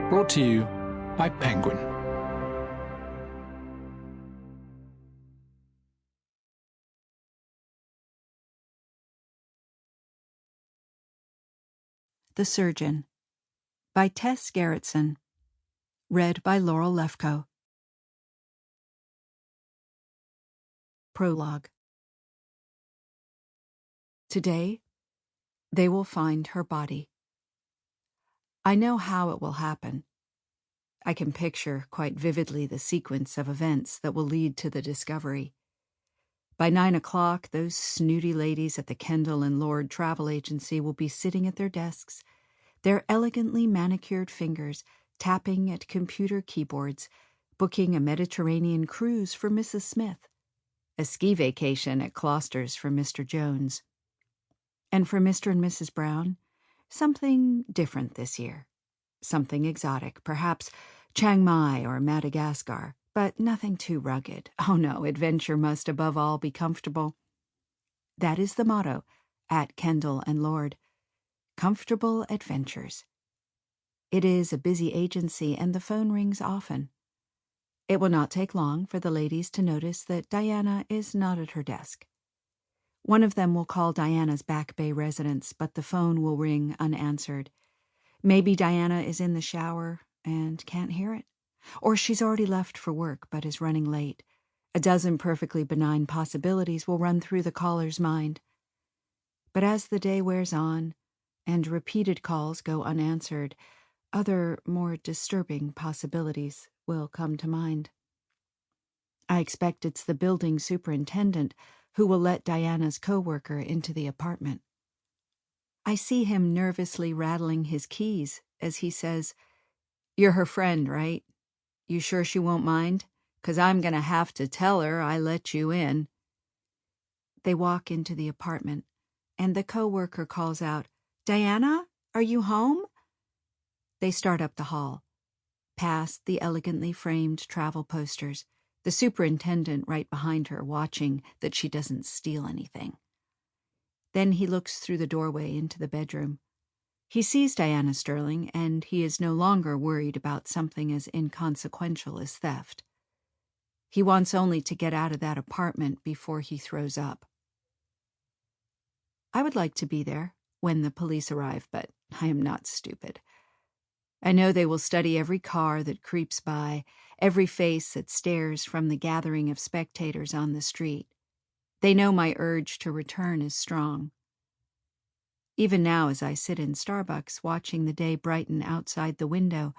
Brought to you by Penguin. The Surgeon by Tess Gerritsen. Read by Laurel Lefkow. Prologue. Today, they will find her body. I know how it will happen. I can picture quite vividly the sequence of events that will lead to the discovery. By 9 o'clock, those snooty ladies at the Kendall and Lord Travel Agency will be sitting at their desks, their elegantly manicured fingers tapping at computer keyboards, booking a Mediterranean cruise for Mrs. Smith, a ski vacation at Closter's for Mr. Jones. And for Mr. and Mrs. Brown, something different this year. Something exotic, perhaps Chiang Mai or Madagascar, but nothing too rugged. Oh no, adventure must above all be comfortable. That is the motto at Kendall and Lord. Comfortable adventures. It is a busy agency and the phone rings often. It will not take long for the ladies to notice that Diana is not at her desk. One of them will call Diana's Back Bay residence, but the phone will ring unanswered. Maybe Diana is in the shower and can't hear it. Or she's already left for work but is running late. A dozen perfectly benign possibilities will run through the caller's mind. But as the day wears on, and repeated calls go unanswered, other, more disturbing possibilities will come to mind. I expect it's the building superintendent who will let Diana's co-worker into the apartment. I see him nervously rattling his keys as he says, "You're her friend, right? You sure she won't mind? 'Cause I'm gonna have to tell her I let you in." They walk into the apartment, and the co-worker calls out, "Diana, are you home?" They start up the hall, past the elegantly framed travel posters, the superintendent right behind her watching that she doesn't steal anything. Then he looks through the doorway into the bedroom. He sees Diana Sterling, and he is no longer worried about something as inconsequential as theft. He wants only to get out of that apartment before he throws up. I would like to be there when the police arrive, but I am not stupid. I know they will study every car that creeps by, every face that stares from the gathering of spectators on the street. They know my urge to return is strong. Even now, as I sit in Starbucks watching the day brighten outside the window,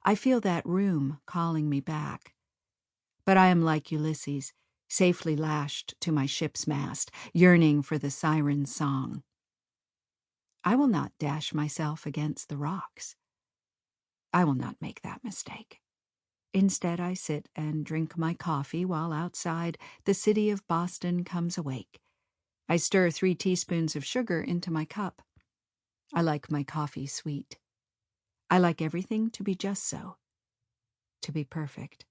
I feel that room calling me back. But I am like Ulysses, safely lashed to my ship's mast, yearning for the siren's song. I will not dash myself against the rocks. I will not make that mistake. Instead, I sit and drink my coffee while outside the city of Boston comes awake. I stir 3 teaspoons of sugar into my cup. I like my coffee sweet. I like everything to be just so, to be perfect.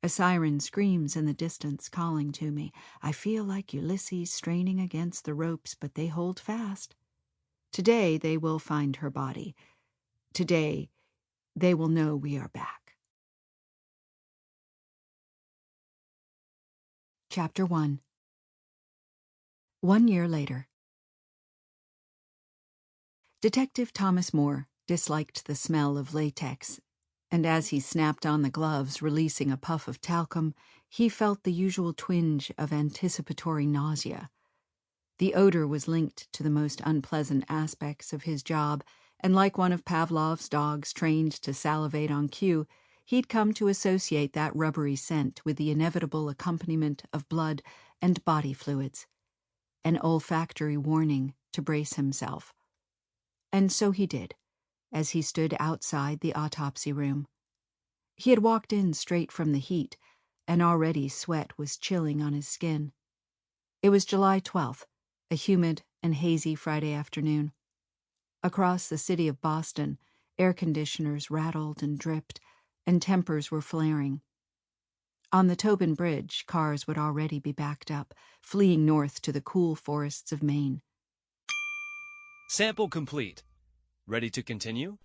A siren screams in the distance, calling to me. I feel like Ulysses straining against the ropes, but they hold fast. Today they will find her body. Today they will know we are back. Chapter 1. 1 year later. Detective Thomas Moore disliked the smell of latex, and as he snapped on the gloves, releasing a puff of talcum, he felt the usual twinge of anticipatory nausea. The odor was linked to the most unpleasant aspects of his job, and like one of Pavlov's dogs trained to salivate on cue, he'd come to associate that rubbery scent with the inevitable accompaniment of blood and body fluids, an olfactory warning to brace himself. And so he did, as he stood outside the autopsy room. He had walked in straight from the heat, and already sweat was chilling on his skin. It was July 12th, a humid and hazy Friday afternoon. Across the city of Boston, air conditioners rattled and dripped, and tempers were flaring. On the Tobin Bridge, cars would already be backed up, fleeing north to the cool forests of Maine. Sample complete. Ready to continue?